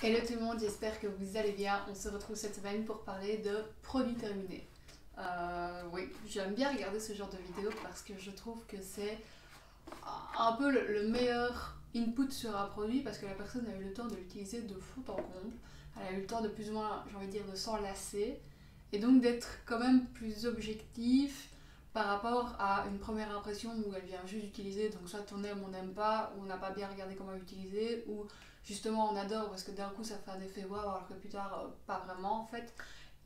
Hello tout le monde, j'espère que vous allez bien. On se retrouve cette semaine pour parler de produits terminés. Oui, j'aime bien regarder ce genre de vidéos parce que je trouve que c'est un peu le meilleur input sur un produit parce que la personne a eu le temps de l'utiliser de fond en comble. Elle a eu le temps de plus ou moins, j'ai envie de dire, de s'enlacer et donc d'être quand même plus objectif par rapport à une première impression où elle vient juste d'utiliser, donc soit on aime, on n'aime pas, ou on n'a pas bien regardé comment l'utiliser, ou justement on adore parce que d'un coup ça fait un effet waouh alors que plus tard pas vraiment en fait.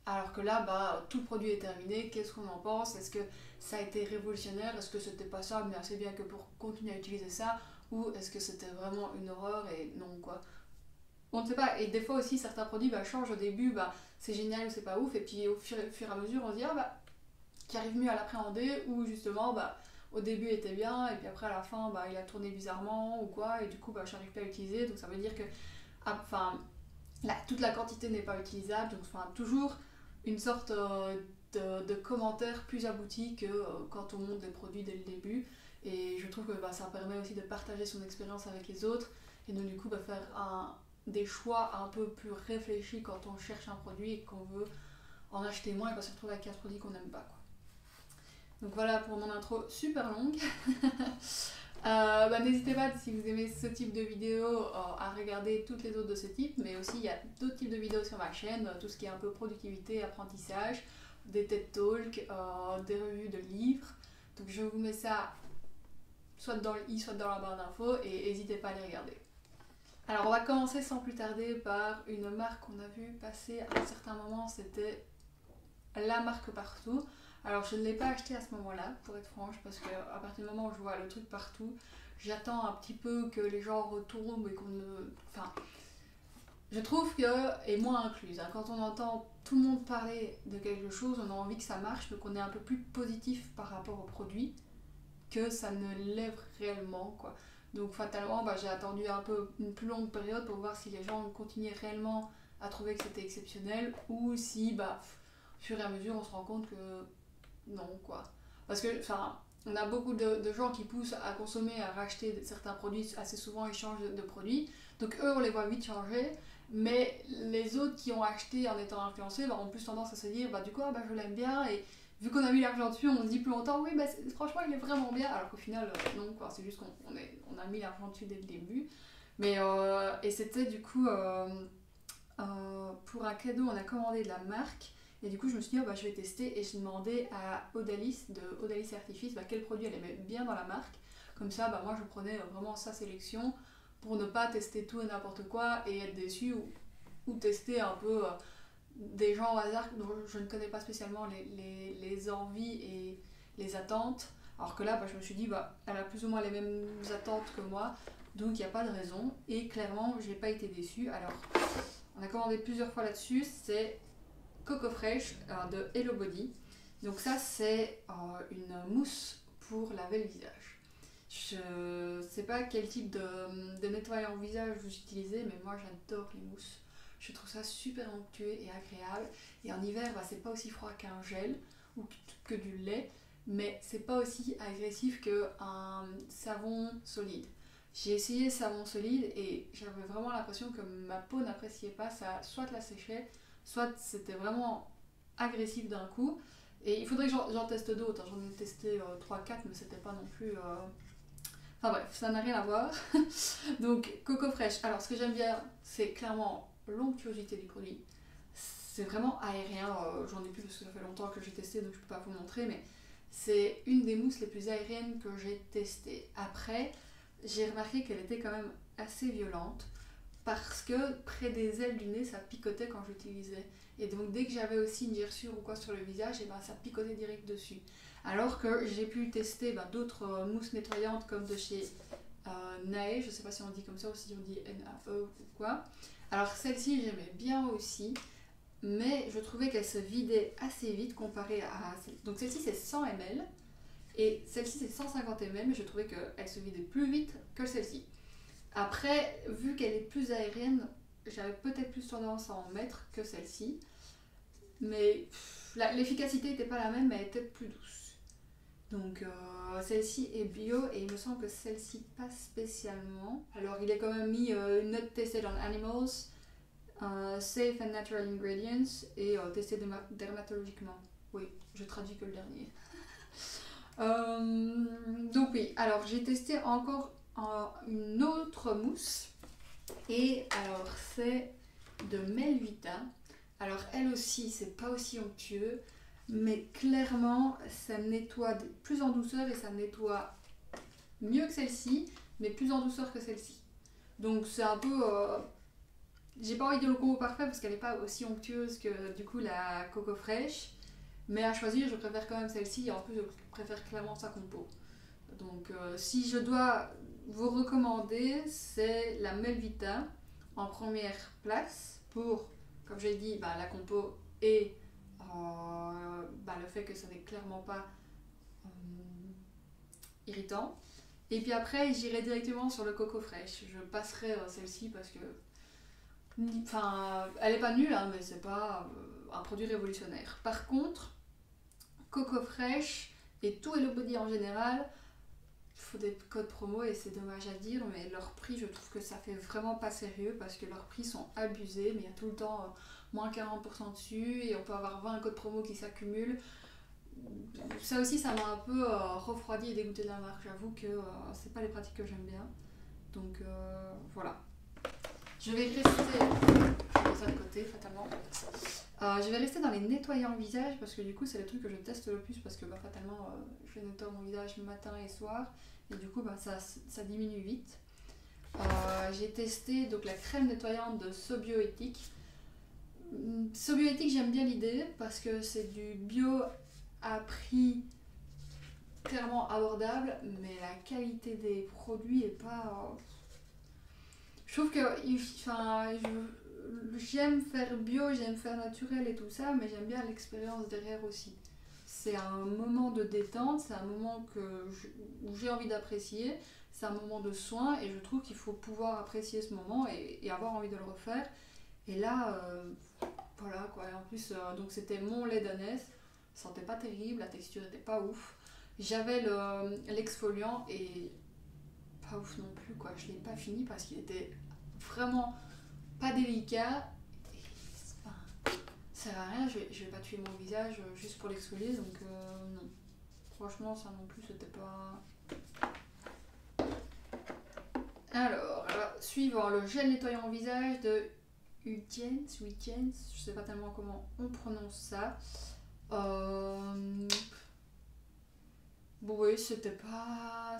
Alors que là, bah, tout le produit est terminé, qu'est-ce qu'on en pense? Est-ce que ça a été révolutionnaire? Est-ce que c'était pas ça, mais assez bien que pour continuer à utiliser ça? Ou est-ce que c'était vraiment une horreur et non quoi? On ne sait pas, et des fois aussi certains produits bah, changent au début, bah, c'est génial ou c'est pas ouf, et puis au fur et à mesure on se dit ah bah qui arrive mieux à l'appréhender ou justement bah, au début il était bien et puis après à la fin bah, il a tourné bizarrement ou quoi et du coup bah, j'arrive pas à l'utiliser donc ça veut dire que enfin toute la quantité n'est pas utilisable donc enfin toujours une sorte de commentaire plus abouti que quand on monte des produits dès le début et je trouve que bah, ça permet aussi de partager son expérience avec les autres et donc du coup bah, faire des choix un peu plus réfléchis quand on cherche un produit et qu'on veut en acheter moins et pas se retrouver avec un produit qu'on n'aime pas quoi. Donc voilà pour mon intro super longue. Bah, n'hésitez pas si vous aimez ce type de vidéo à regarder toutes les autres de ce type, mais aussi il y a d'autres types de vidéos sur ma chaîne, tout ce qui est un peu productivité, apprentissage, des TED Talks, des revues de livres. Donc je vous mets ça soit dans le i, soit dans la barre d'infos et n'hésitez pas à les regarder. Alors on va commencer sans plus tarder par une marque qu'on a vu passer à un certain moment, c'était la marque partout. Alors je ne l'ai pas acheté à ce moment-là, pour être franche, parce qu'à partir du moment où je vois le truc partout, j'attends un petit peu que les gens retombent et qu'on ne... Enfin, je trouve que, et moi incluse, hein, quand on entend tout le monde parler de quelque chose, on a envie que ça marche, donc on est un peu plus positif par rapport au produit que ça ne l'est réellement, quoi. Donc fatalement, bah, j'ai attendu un peu une plus longue période pour voir si les gens continuaient réellement à trouver que c'était exceptionnel ou si, bah, au fur et à mesure, on se rend compte que non, quoi. Parce que, enfin, on a beaucoup de gens qui poussent à consommer, à racheter certains produits, assez souvent ils changent de produits. Donc eux, on les voit vite changer. Mais les autres qui ont acheté en étant influencés bah, ont plus tendance à se dire, bah du coup, ah, bah, je l'aime bien. Et vu qu'on a mis l'argent dessus, on se dit plus longtemps, oui, bah, franchement, il est vraiment bien. Alors qu'au final, non, quoi. C'est juste qu'on a mis l'argent dessus dès le début. Mais, et c'était du coup, pour un cadeau, on a commandé de la marque. Et du coup, je me suis dit, oh, bah, je vais tester. Et j'ai demandé à Odalis, de Odalis Artifice, bah, quel produit elle aimait bien dans la marque. Comme ça, bah, moi, je prenais vraiment sa sélection pour ne pas tester tout et n'importe quoi et être déçu ou tester un peu des gens au hasard dont je ne connais pas spécialement les envies et les attentes. Alors que là, bah, je me suis dit, bah, elle a plus ou moins les mêmes attentes que moi, donc il n'y a pas de raison. Et clairement, je n'ai pas été déçue. Alors, on a commandé plusieurs fois là-dessus, c'est Coco Fresh de Hello Body. Donc ça, c'est une mousse pour laver le visage. Je sais pas quel type de nettoyant visage vous utilisez, mais moi j'adore les mousses. Je trouve ça super onctueux et agréable. Et en hiver, bah, c'est pas aussi froid qu'un gel ou que du lait, mais c'est pas aussi agressif qu'un savon solide. J'ai essayé savon solide et j'avais vraiment l'impression que ma peau n'appréciait pas ça, soit la séchait, soit c'était vraiment agressif d'un coup. Et il faudrait que j'en teste d'autres. J'en ai testé 3-4, mais c'était pas non plus. Enfin bref, ça n'a rien à voir. Donc, Coco Fresh. Alors, ce que j'aime bien, c'est clairement l'onctuosité du produit. C'est vraiment aérien. J'en ai plus parce que ça fait longtemps que j'ai testé, donc je peux pas vous montrer, mais c'est une des mousses les plus aériennes que j'ai testées. Après, j'ai remarqué qu'elle était quand même assez violente parce que près des ailes du nez ça picotait quand j'utilisais et donc dès que j'avais aussi une gerçure ou quoi sur le visage et ben ça picotait direct dessus alors que j'ai pu tester d'autres mousses nettoyantes comme de chez Nae, je sais pas si on dit comme ça ou si on dit NAE ou quoi. Alors celle-ci j'aimais bien aussi mais je trouvais qu'elle se vidait assez vite comparée à donc celle-ci c'est 100 ml et celle-ci c'est 150 ml mais je trouvais qu'elle se vidait plus vite que celle-ci. Après, vu qu'elle est plus aérienne, j'avais peut-être plus tendance à en mettre que celle-ci. Mais l'efficacité n'était pas la même, mais elle était plus douce. Donc celle-ci est bio et il me semble que celle-ci pas spécialement. Alors il est quand même mis une note tested on animals Safe and natural ingredients et testé dermatologiquement. Oui, je traduis que le dernier. Donc oui, alors j'ai testé encore une autre mousse. Et alors c'est de Melvita. Alors elle aussi, c'est pas aussi onctueux. Mais clairement, ça nettoie plus en douceur et ça nettoie mieux que celle-ci, mais plus en douceur que celle-ci. Donc c'est un peu... j'ai pas envie de dire le combo parfait parce qu'elle n'est pas aussi onctueuse que du coup la coco fraîche. Mais à choisir, je préfère quand même celle-ci et en plus je préfère clairement sa compo. Donc si je dois vous recommander, c'est la Melvita en première place pour, comme j'ai dit, la compo et le fait que ça n'est clairement pas irritant. Et puis après, j'irai directement sur le coco fraîche. Je passerai celle-ci parce que elle est pas nulle, hein, mais c'est pas un produit révolutionnaire. Par contre, coco fraîche et tout Hello Body en général, il faut des codes promo et c'est dommage à dire, mais leur prix, je trouve que ça fait vraiment pas sérieux parce que leurs prix sont abusés, mais il y a tout le temps moins 40% dessus et on peut avoir 20 codes promo qui s'accumulent. Ça aussi, ça m'a un peu refroidi et dégoûté de la marque. J'avoue que c'est pas les pratiques que j'aime bien. Donc voilà. Je vais rester dans un côté, fatalement. Je vais rester dans les nettoyants visage parce que du coup, c'est le truc que je teste le plus parce que fatalement, je nettoie mon visage matin et soir et du coup, ça diminue vite. J'ai testé donc la crème nettoyante de Sobioéthique. Sobioéthique, j'aime bien l'idée parce que c'est du bio à prix clairement abordable, mais la qualité des produits est pas. Je trouve que j'aime faire bio, j'aime faire naturel et tout ça, mais j'aime bien l'expérience derrière aussi. C'est un moment de détente, c'est un moment où j'ai envie d'apprécier, c'est un moment de soin et je trouve qu'il faut pouvoir apprécier ce moment et avoir envie de le refaire. Et là, voilà quoi. Et en plus, donc c'était mon lait d'ânesse, sentait pas terrible, la texture était pas ouf. J'avais l'exfoliant et pas ouf non plus quoi. Je l'ai pas fini parce qu'il était vraiment pas délicat. Et, ça sert à rien, je vais pas tuer mon visage juste pour l'exfolier donc non. Franchement, ça non plus c'était pas. Alors, suivant le gel nettoyant visage de Udjens, je sais pas tellement comment on prononce ça. Bon, oui, c'était pas.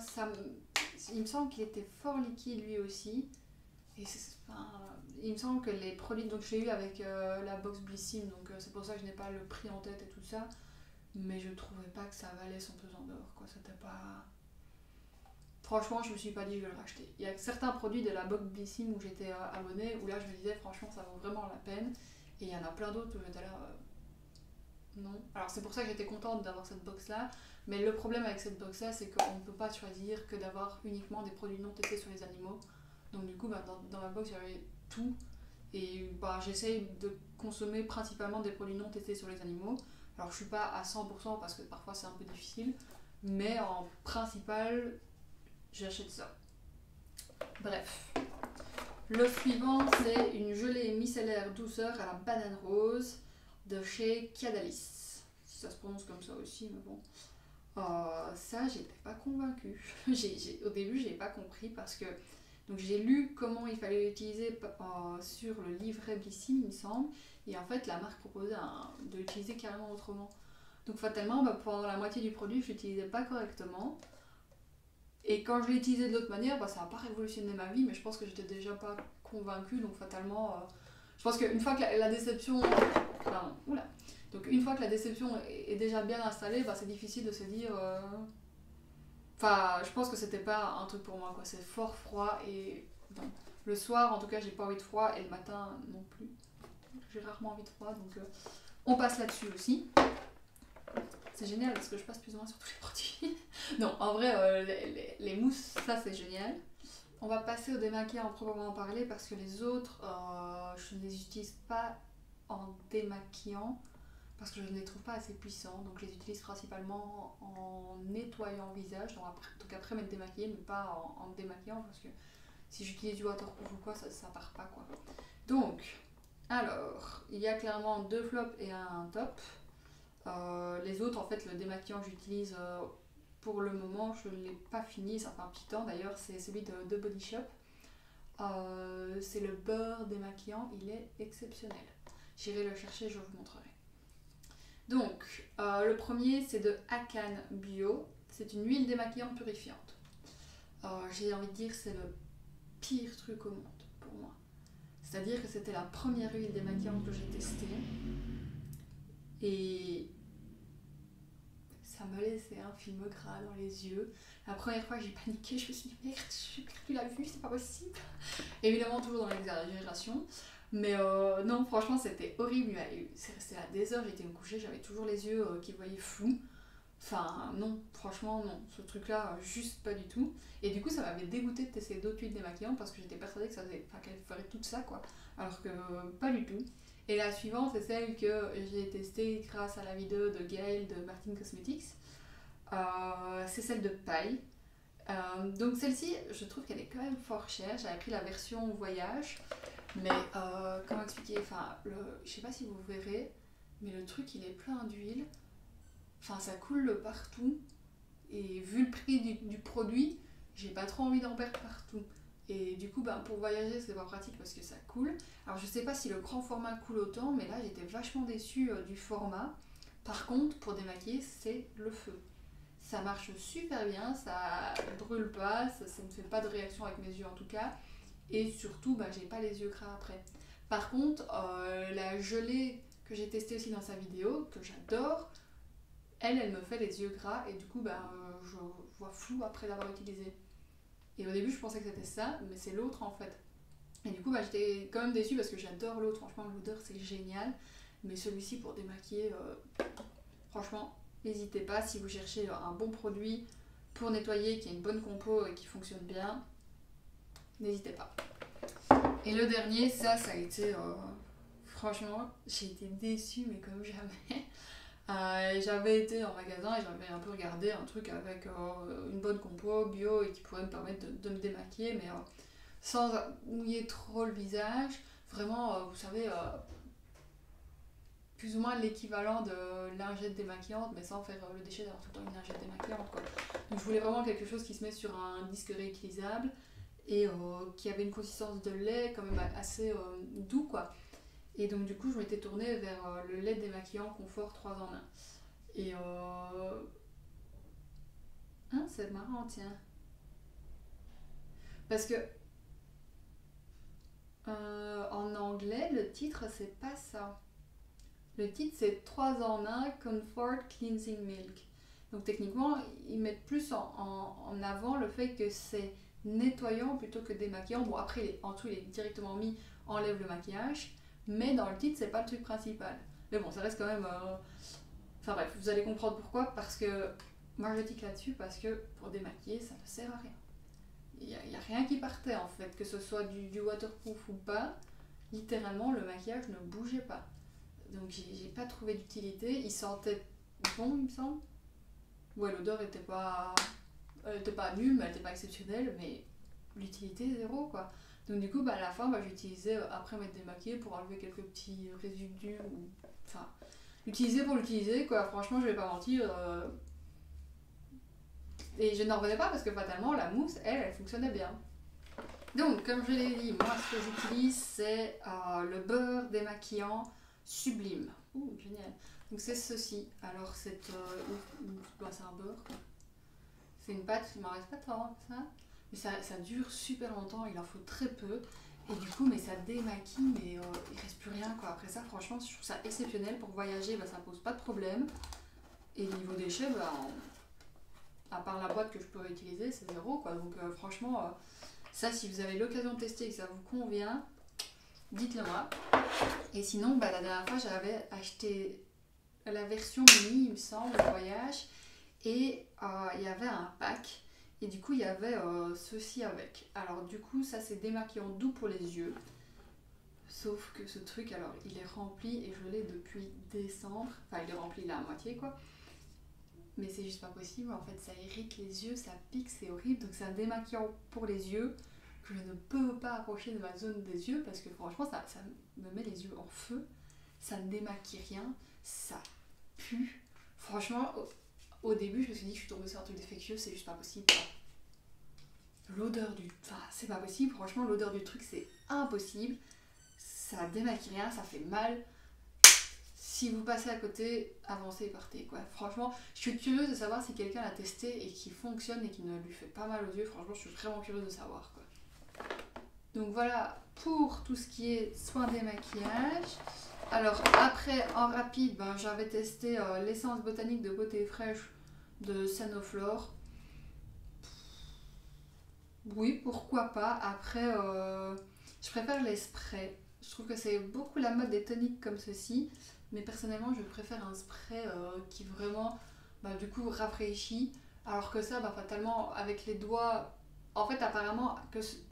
Il me semble qu'il était fort liquide lui aussi. Et il me semble que les produits que j'ai eu avec la box Blissim, donc c'est pour ça que je n'ai pas le prix en tête et tout ça. Mais je trouvais pas que ça valait son pesant d'or, quoi. C'était pas. Franchement, je me suis pas dit je vais le racheter. Il y a certains produits de la box Blissim où j'étais abonnée, où là je me disais franchement ça vaut vraiment la peine. Et il y en a plein d'autres où j'étais là. Non. Alors c'est pour ça que j'étais contente d'avoir cette box là. Mais le problème avec cette box là, c'est qu'on ne peut pas choisir que d'avoir uniquement des produits non testés sur les animaux. Donc du coup, dans ma box, j'avais tout. Et j'essaye de consommer principalement des produits non testés sur les animaux. Alors je suis pas à 100% parce que parfois c'est un peu difficile. Mais en principal, j'achète ça. Bref. Le suivant, c'est une gelée micellaire douceur à la banane rose de chez Kiadalis. Si ça se prononce comme ça aussi, mais bon. Ça, j'étais pas convaincue. Au début, j'ai pas compris parce que donc j'ai lu comment il fallait l'utiliser sur le livret Blissim, il me semble, et en fait, la marque proposait de l'utiliser carrément autrement. Donc fatalement, pendant la moitié du produit, je l'utilisais pas correctement. Et quand je l'ai utilisé de l'autre manière, ça n'a pas révolutionné ma vie, mais je pense que j'étais déjà pas convaincue, donc fatalement, je pense qu'une fois que la déception. Pardon, oula. Donc une fois que la déception est déjà bien installée, c'est difficile de se dire. Je pense que c'était pas un truc pour moi, quoi. C'est fort froid et le soir, en tout cas, j'ai pas envie de froid et le matin non plus. J'ai rarement envie de froid, donc on passe là-dessus aussi. C'est génial parce que je passe plus ou moins sur tous les produits. Non, en vrai, les mousses, ça c'est génial. On va passer au démaquillant en proprement parler parce que les autres, je ne les utilise pas en démaquillant parce que je ne les trouve pas assez puissants. Donc je les utilise principalement en nettoyant le visage, donc après m'être démaquillée, mais pas en démaquillant parce que si j'utilise du waterproof ou quoi, ça part pas quoi. Donc Alors, il y a clairement 2 flops et un top. Les autres, en fait, le démaquillant que j'utilise pour le moment, je ne l'ai pas fini, ça fait un petit temps d'ailleurs, c'est celui de Body Shop. C'est le beurre démaquillant, il est exceptionnel. J'irai le chercher, je vous montrerai. Donc, le premier, c'est de Akan Bio. C'est une huile démaquillante purifiante. J'ai envie de dire c'est le pire truc au monde pour moi. C'est-à-dire que c'était la première huile démaquillante que j'ai testée. Et ça me laissait un film gras dans les yeux. La première fois que j'ai paniqué, je me suis dit merde, j'ai perdu la vue, c'est pas possible. Évidemment, toujours dans l'exagération. Mais non, franchement, c'était horrible. C'est resté là des heures, j'étais me coucher, j'avais toujours les yeux qui voyaient flou. Enfin, non, franchement, non. Ce truc-là, juste pas du tout. Et du coup, ça m'avait dégoûté de tester d'autres huiles démaquillantes parce que j'étais persuadée que qu'elle ferait tout ça, quoi. Alors que pas du tout. Et la suivante, c'est celle que j'ai testée grâce à la vidéo de Gaëlle de Martin Cosmetics. C'est celle de paille. Donc celle-ci, je trouve qu'elle est quand même fort chère. J'avais pris la version voyage. Mais comment expliquer, enfin, je sais pas si vous verrez, mais le truc il est plein d'huile. Enfin, ça coule partout. Et vu le prix du produit, j'ai pas trop envie d'en perdre partout. Et du coup, pour voyager, c'est pas pratique parce que ça coule. Alors, je sais pas si le grand format coule autant, mais là, j'étais vachement déçue du format. Par contre, pour démaquiller, c'est le feu. Ça marche super bien, ça brûle pas, ça ne fait pas de réaction avec mes yeux en tout cas. Et surtout, j'ai pas les yeux gras après. Par contre, la gelée que j'ai testée aussi dans sa vidéo, que j'adore, elle me fait les yeux gras et du coup, je vois flou après l'avoir utilisé. Et au début, je pensais que c'était ça, mais c'est l'autre en fait. Et du coup, j'étais quand même déçue parce que j'adore l'autre. Franchement, l'odeur, c'est génial. Mais celui-ci, pour démaquiller, franchement, n'hésitez pas. Si vous cherchez un bon produit pour nettoyer, qui a une bonne compo et qui fonctionne bien, n'hésitez pas. Et le dernier, ça a été... franchement, j'ai été déçue, mais comme jamais. J'avais été en magasin et j'avais un peu regardé un truc avec une bonne compo bio et qui pourrait me permettre de me démaquiller, mais sans mouiller trop le visage. Vraiment, vous savez, plus ou moins l'équivalent de lingette démaquillante, mais sans faire le déchet d'avoir tout le temps une lingette démaquillante, quoi. Donc je voulais vraiment quelque chose qui se met sur un disque réutilisable et qui avait une consistance de lait quand même assez doux, quoi. Et donc du coup je m'étais tournée vers le lait démaquillant Confort 3 en 1. Et c'est marrant, tiens. Parce que en anglais, le titre c'est pas ça. Le titre c'est 3 en 1 Comfort Cleansing Milk. Donc techniquement, ils mettent plus en avant le fait que c'est nettoyant plutôt que démaquillant. Bon, après, en tout, il est directement mis enlève le maquillage. Mais dans le titre, c'est pas le truc principal. Mais bon, ça reste quand même... Enfin bref, vous allez comprendre pourquoi. Parce que moi, je tique là-dessus parce que pour démaquiller, ça ne sert à rien. Il n'y a rien qui partait en fait. Que ce soit du waterproof ou pas, littéralement, le maquillage ne bougeait pas. Donc j'ai pas trouvé d'utilité. Il sentait bon, il me semble. Ouais, l'odeur était pas nulle, mais elle était pas exceptionnelle. Mais l'utilité, zéro quoi. Donc du coup, à la fin, j'utilisais, après m'être démaquillée, pour enlever quelques petits résidus. Enfin, l'utiliser pour l'utiliser, quoi. Franchement, je vais pas mentir. Et je n'en revenais pas parce que fatalement, la mousse, elle fonctionnait bien. Donc, comme je l'ai dit, moi, ce que j'utilise, c'est le beurre démaquillant Sublime. Ouh, génial. Donc c'est ceci. Alors, c'est un beurre, quoi. C'est une pâte, il m'en reste pas tant que ça. Mais ça dure super longtemps, il en faut très peu. Et du coup, mais ça démaquille, mais il reste plus rien, quoi. Après ça, franchement, je trouve ça exceptionnel. Pour voyager, ça pose pas de problème. Et niveau déchets, à part la boîte que je peux réutiliser, c'est zéro, quoi. Donc franchement, ça, si vous avez l'occasion de tester et que ça vous convient, dites-le moi. Et sinon, la dernière fois, j'avais acheté la version mini, il me semble, de voyage. Et il y avait un pack. Et du coup, il y avait ceci avec. Alors du coup, ça c'est démaquillant doux pour les yeux. Sauf que ce truc, alors, il est rempli et je l'ai depuis décembre. Enfin, il est rempli là à moitié, quoi. Mais c'est juste pas possible. En fait, ça irrite les yeux, ça pique, c'est horrible. Donc c'est un démaquillant pour les yeux je ne peux pas approcher de ma zone des yeux parce que franchement ça me met les yeux en feu, ça ne démaquille rien, ça pue. Franchement, au début je me suis dit que je suis tombée sur un truc défectueux, c'est juste pas possible. L'odeur du... Enfin, c'est pas possible, franchement l'odeur du truc c'est impossible, ça démaquille rien, ça fait mal. Si vous passez à côté, avancez et partez quoi. Franchement, je suis curieuse de savoir si quelqu'un l'a testé et qui fonctionne et qui ne lui fait pas mal aux yeux. Franchement, je suis vraiment curieuse de savoir quoi. Donc voilà pour tout ce qui est soin des maquillages. Alors après, en rapide, j'avais testé l'essence botanique de beauté fraîche de Sanoflore. Oui, pourquoi pas. Après, je préfère les sprays. Je trouve que c'est beaucoup la mode des toniques comme ceci. Mais personnellement, je préfère un spray qui vraiment, du coup, rafraîchit. Alors que ça, fatalement, avec les doigts... En fait, apparemment,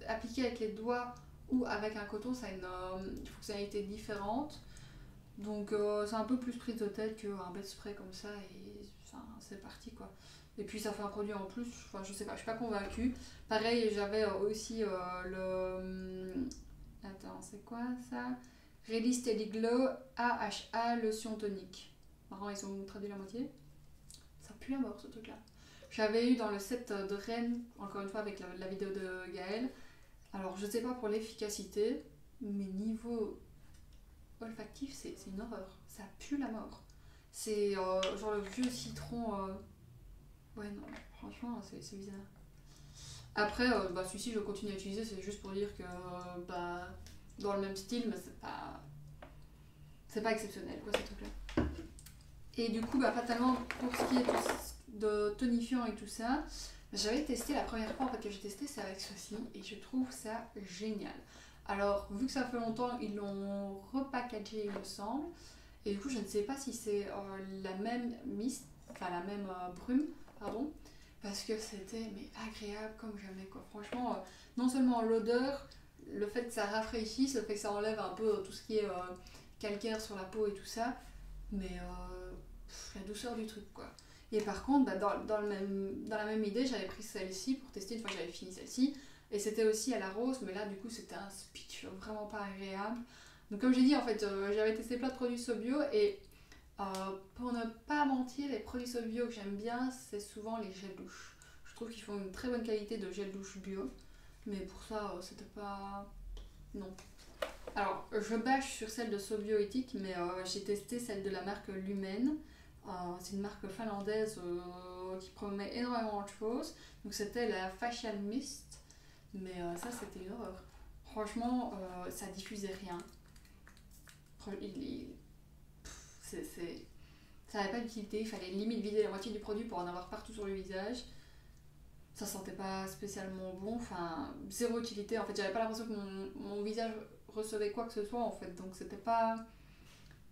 appliquer avec les doigts ou avec un coton, ça a une fonctionnalité différente. Donc, c'est un peu plus prise de tête qu'un bête spray comme ça. Et c'est parti, quoi. Et puis, ça fait un produit en plus. Enfin, je sais pas, je suis pas convaincue. Pareil, j'avais aussi le... Attends, c'est quoi ça? Ready Steady Glow AHA lotion tonique. Marrant, ils ont traduit la moitié. Ça pue la mort ce truc là. J'avais eu dans le set de Rennes, encore une fois avec la vidéo de Gaëlle. Alors je sais pas pour l'efficacité, mais niveau olfactif c'est une horreur. Ça pue la mort. C'est genre le vieux citron. Ouais non, franchement c'est bizarre. Après, celui-ci je continue à utiliser, c'est juste pour dire que dans le même style, mais c'est pas exceptionnel quoi ce truc là. Et du coup fatalement pour ce qui est de tonifiant et tout ça, j'avais testé la première fois en fait que j'ai testé c'est avec ceci et je trouve ça génial. Alors vu que ça fait longtemps ils l'ont repackagé il me semble et du coup je ne sais pas si c'est la même mist, enfin la même brume pardon, parce que c'était mais agréable comme jamais quoi. Franchement non seulement l'odeur, le fait que ça rafraîchisse, le fait que ça enlève un peu tout ce qui est calcaire sur la peau et tout ça, mais la douceur du truc quoi. Et par contre, dans la même idée, j'avais pris celle-ci pour tester une fois que j'avais fini celle-ci. Et c'était aussi à la rose, mais là du coup c'était un speech vraiment pas agréable. Donc comme j'ai dit, en fait, j'avais testé plein de produits Sobio et pour ne pas mentir, les produits Sobio que j'aime bien, c'est souvent les gels douche. Je trouve qu'ils font une très bonne qualité de gel douche bio. Mais pour ça, c'était pas... Non. Alors, je bâche sur celle de Sobio éthique, mais j'ai testé celle de la marque Lumen. C'est une marque finlandaise qui promet énormément de choses. Donc c'était la Facial Mist, mais ça c'était une horreur. Franchement, ça diffusait rien. Ça n'avait pas d'utilité, il fallait limite vider la moitié du produit pour en avoir partout sur le visage. Ça sentait pas spécialement bon, enfin zéro utilité. En fait, j'avais pas l'impression que mon visage recevait quoi que ce soit en fait, donc c'était pas...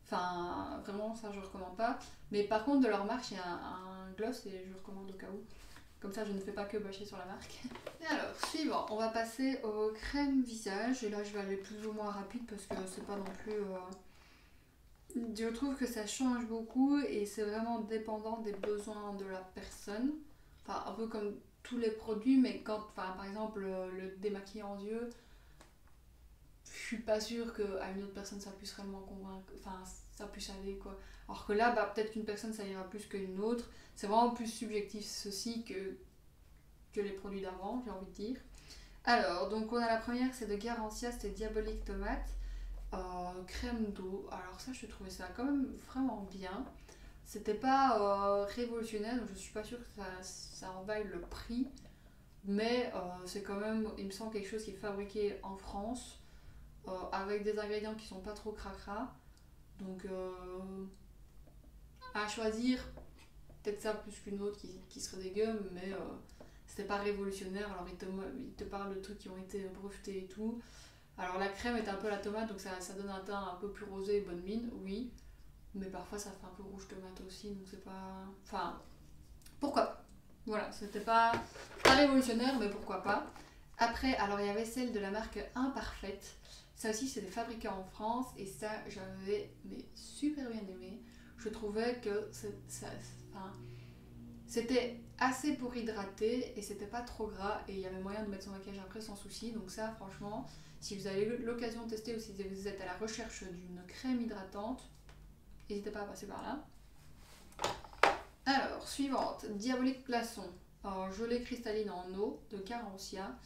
Enfin, vraiment, ça je recommande pas. Mais par contre, de leur marque, il y a un gloss et je recommande au cas où. Comme ça, je ne fais pas que bâcher sur la marque. Et alors, suivant, on va passer aux crèmes visage. Et là, je vais aller plus ou moins rapide parce que c'est pas non plus... Je trouve que ça change beaucoup et c'est vraiment dépendant des besoins de la personne. Enfin, un peu comme tous les produits, mais quand, par exemple, le démaquillant aux yeux... Je suis pas sûre qu'à une autre personne ça puisse réellement convaincre, enfin ça puisse aller quoi. Alors que là, peut-être qu'une personne ça ira plus qu'une autre. C'est vraiment plus subjectif ceci que les produits d'avant, j'ai envie de dire. Alors, donc on a la première, c'est de Garancia, c'était Diabolique Tomate. Crème d'eau. Alors ça, je trouvais ça quand même vraiment bien. C'était pas révolutionnaire, donc je suis pas sûre que ça en vaille le prix. Mais c'est quand même, il me semble, quelque chose qui est fabriqué en France. Avec des ingrédients qui sont pas trop cracra. Donc à choisir, peut-être ça plus qu'une autre qui serait dégueu, mais c'était pas révolutionnaire. Alors il te parle de trucs qui ont été brevetés et tout. Alors la crème est un peu la tomate, donc ça donne un teint un peu plus rosé et bonne mine, oui. Mais parfois ça fait un peu rouge tomate aussi, donc c'est pas... Enfin, pourquoi pas. Voilà, c'était pas révolutionnaire, mais pourquoi pas. Après, alors il y avait celle de la marque Imparfaite. Ça aussi, c'était fabriqué en France et ça, j'avais super bien aimé. Je trouvais que C'était assez pour hydrater et c'était pas trop gras et il y avait moyen de mettre son maquillage après sans souci. Donc ça franchement, si vous avez l'occasion de tester ou si vous êtes à la recherche d'une crème hydratante, n'hésitez pas à passer par là. Alors, suivante, Diabolique Glaçon, gelée cristalline en eau de Carencia.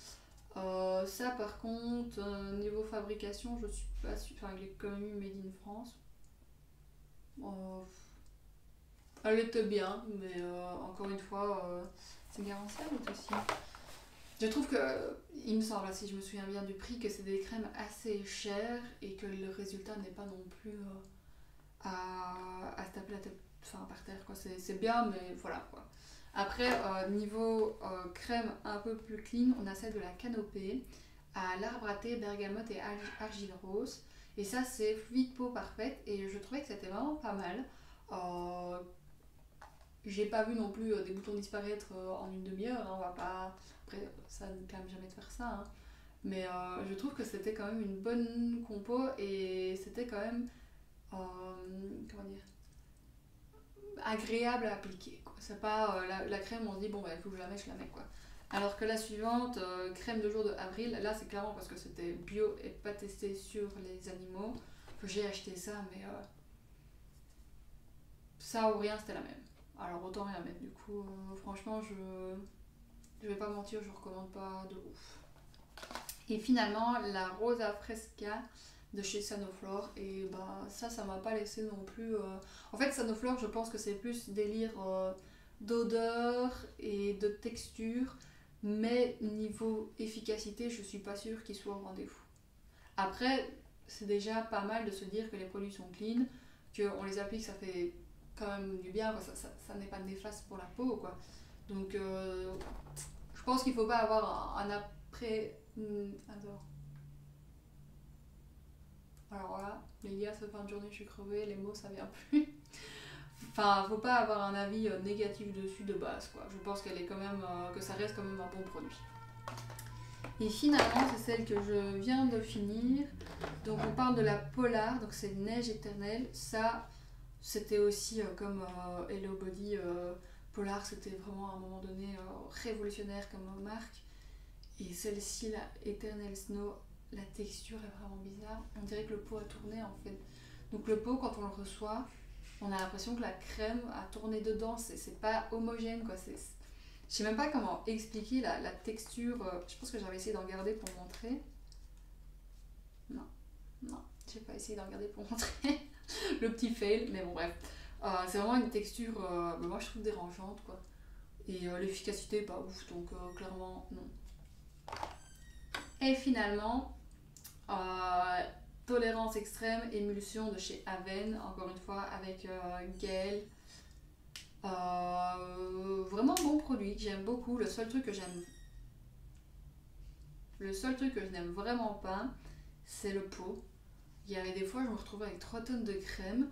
Ça par contre, niveau fabrication, je suis pas sûre, enfin il est quand même made in France. Elle était bien, mais encore une fois, c'est Carencia aussi. Je trouve que, il me semble, si je me souviens bien du prix, que c'est des crèmes assez chères et que le résultat n'est pas non plus à se taper la tête par terre. C'est bien, mais voilà quoi. Après, niveau crème un peu plus clean, on a celle de la Canopée à l'arbre à thé, bergamote et argile rose. Et ça, c'est fluide peau parfaite et je trouvais que c'était vraiment pas mal. Euh, j'ai pas vu non plus des boutons disparaître en une demi-heure, hein, on va pas. Après, ça ne clame jamais de faire ça, hein. Mais je trouve que c'était quand même une bonne compo et c'était quand même. Comment dire, agréable à appliquer, quoi. C'est pas la crème, on se dit bon, bah, il faut que je la mette, je la mets, quoi. Alors que la suivante, crème de jour de avril, là c'est clairement parce que c'était bio et pas testé sur les animaux que j'ai acheté ça, mais ça ou rien, c'était la même. Alors autant rien mettre, du coup, franchement, je vais pas mentir, je recommande pas de ouf. Et finalement, la Rosa Fresca de chez Sanoflore, et bah ça m'a pas laissé non plus. En fait, Sanoflore, je pense que c'est plus délire d'odeur et de texture, mais niveau efficacité, je suis pas sûre qu'il soit au rendez-vous. Après, c'est déjà pas mal de se dire que les produits sont clean, qu'on les applique, ça fait quand même du bien, quoi. Ça n'est pas néfaste pour la peau, quoi. Donc, je pense qu'il faut pas avoir un après. Attends. Alors là, les gars, cette fin de journée, je suis crevée, les mots, ça vient plus. Enfin, faut pas avoir un avis négatif dessus de base, quoi. Je pense qu'elle est quand même, que ça reste quand même un bon produit. Et finalement, c'est celle que je viens de finir. Donc, on parle de la Polar, donc c'est Neige éternelle. Ça, c'était aussi comme Hello Body. Polar, c'était vraiment à un moment donné révolutionnaire comme marque. Et celle-ci, la Eternal Snow, la texture est vraiment bizarre. On dirait que le pot a tourné en fait. Donc le pot, quand on le reçoit, on a l'impression que la crème a tourné dedans. C'est pas homogène, quoi. Je sais même pas comment expliquer la texture. Je pense que j'avais essayé d'en garder pour montrer. Non, non, j'ai pas essayé d'en garder pour montrer. Le petit fail, mais bon bref. C'est vraiment une texture, moi je trouve dérangeante, quoi. Et l'efficacité pas ouf, donc clairement non. Et finalement, tolérance extrême, émulsion de chez Aven, encore une fois avec Gaël. Vraiment bon produit, j'aime beaucoup. Le seul truc que je n'aime vraiment pas, c'est le pot. Il y avait des fois, je me retrouvais avec 3 tonnes de crème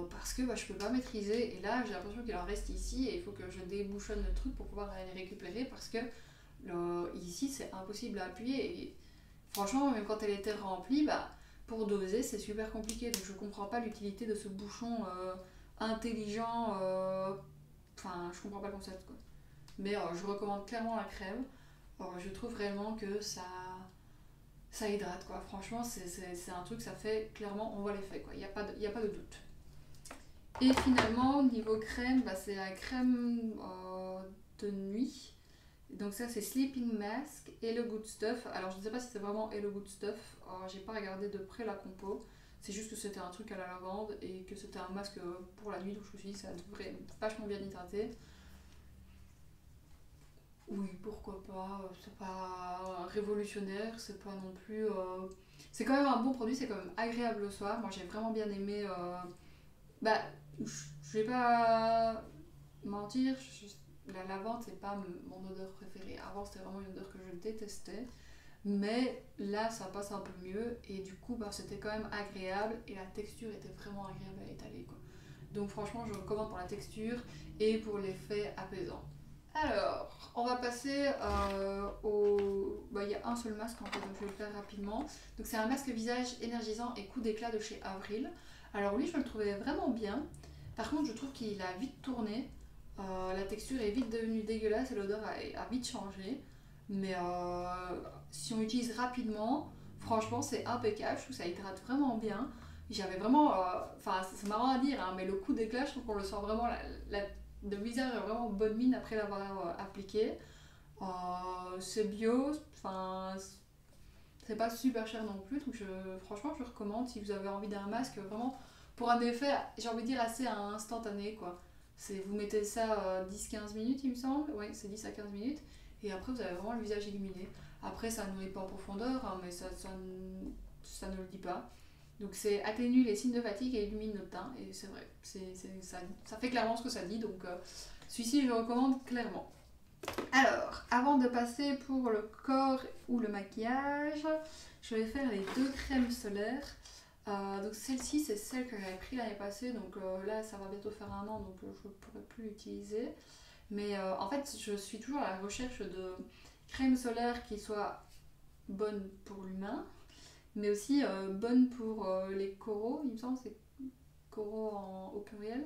parce que je peux pas maîtriser. Et là, j'ai l'impression qu'il en reste ici et il faut que je débouchonne le truc pour pouvoir aller les récupérer parce que ici, c'est impossible à appuyer. Et franchement, même quand elle était remplie, pour doser, c'est super compliqué. Donc, je comprends pas l'utilité de ce bouchon intelligent. Enfin, je comprends pas le concept, quoi. Mais je recommande clairement la crème. Je trouve réellement que ça hydrate, quoi. Franchement, c'est un truc, ça fait clairement, on voit l'effet, quoi. Il n'y a pas de doute. Et finalement, niveau crème, c'est la crème de nuit. Donc ça, c'est Sleeping Mask et le Good Stuff. Alors, je ne sais pas si c'est vraiment et le Good Stuff. J'ai pas regardé de près la compo. C'est juste que c'était un truc à la lavande et que c'était un masque pour la nuit. Donc, je me suis dit que ça devrait vachement bien hydrater. Oui, pourquoi pas. C'est pas révolutionnaire. C'est pas non plus... C'est quand même un bon produit. C'est quand même agréable le soir. Moi, j'ai vraiment bien aimé... je vais pas mentir. La lavande, c'est pas mon odeur préférée. Avant, c'était vraiment une odeur que je détestais. Mais là, ça passe un peu mieux. Et du coup, c'était quand même agréable. Et la texture était vraiment agréable à étaler, quoi. Donc franchement, je recommande pour la texture et pour l'effet apaisant. Alors, on va passer au... Il y a un seul masque en fait, donc je vais le faire rapidement. Donc c'est un masque visage énergisant et coup d'éclat de chez Avril. Alors lui, je le trouvais vraiment bien. Par contre, je trouve qu'il a vite tourné. La texture est vite devenue dégueulasse et l'odeur a vite changé. Mais si on l'utilise rapidement, franchement c'est impeccable, je trouve que ça hydrate vraiment bien. J'avais vraiment, enfin c'est marrant à dire, hein, mais le coup d'éclat, je trouve qu'on le sent vraiment, le visage est vraiment bonne mine après l'avoir appliqué. C'est bio, enfin c'est pas super cher non plus, donc franchement je recommande si vous avez envie d'un masque vraiment pour un effet, j'ai envie de dire assez instantané quoi. Vous mettez ça 10-15 minutes il me semble, ouais c'est 10 à 15 minutes, et après vous avez vraiment le visage illuminé. Après ça ne nourrit pas en profondeur, hein, mais ça ne le dit pas. Donc c'est atténue les signes de fatigue et illumine le teint, et c'est vrai, ça fait clairement ce que ça dit, donc celui-ci je le recommande clairement. Alors, avant de passer pour le corps ou le maquillage, je vais faire les deux crèmes solaires. Donc celle-ci, c'est celle que j'avais pris l'année passée, donc là, ça va bientôt faire un an, donc je ne pourrai plus l'utiliser. Mais en fait, je suis toujours à la recherche de crèmes solaires qui soient bonnes pour l'humain, mais aussi bonnes pour les coraux, il me semble, c'est coraux au pluriel.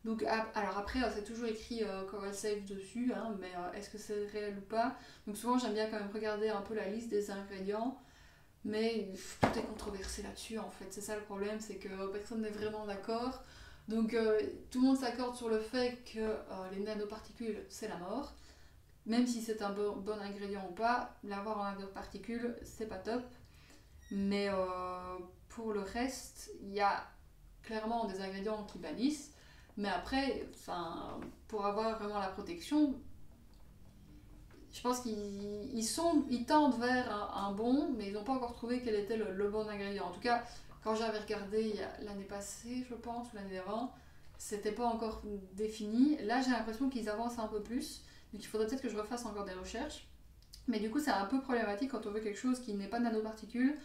Donc, alors après, c'est toujours écrit Coral Safe dessus, hein, mais est-ce que c'est réel ou pas? Donc souvent, j'aime bien quand même regarder un peu la liste des ingrédients, mais tout est controversé là-dessus en fait. C'est ça le problème, c'est que personne n'est vraiment d'accord. Donc tout le monde s'accorde sur le fait que les nanoparticules, c'est la mort. Même si c'est un bon ingrédient ou pas, l'avoir en nanoparticules, c'est pas top. Mais pour le reste, il y a clairement des ingrédients qui bannissent. Mais après, pour avoir vraiment la protection, je pense qu'ils tendent vers un bon, mais ils n'ont pas encore trouvé quel était le bon ingrédient. En tout cas, quand j'avais regardé l'année passée, je pense, ou l'année d'avant, c'était pas encore défini. Là, j'ai l'impression qu'ils avancent un peu plus. Donc il faudrait peut-être que je refasse encore des recherches. Mais du coup, c'est un peu problématique quand on veut quelque chose qui n'est pas de nanoparticules,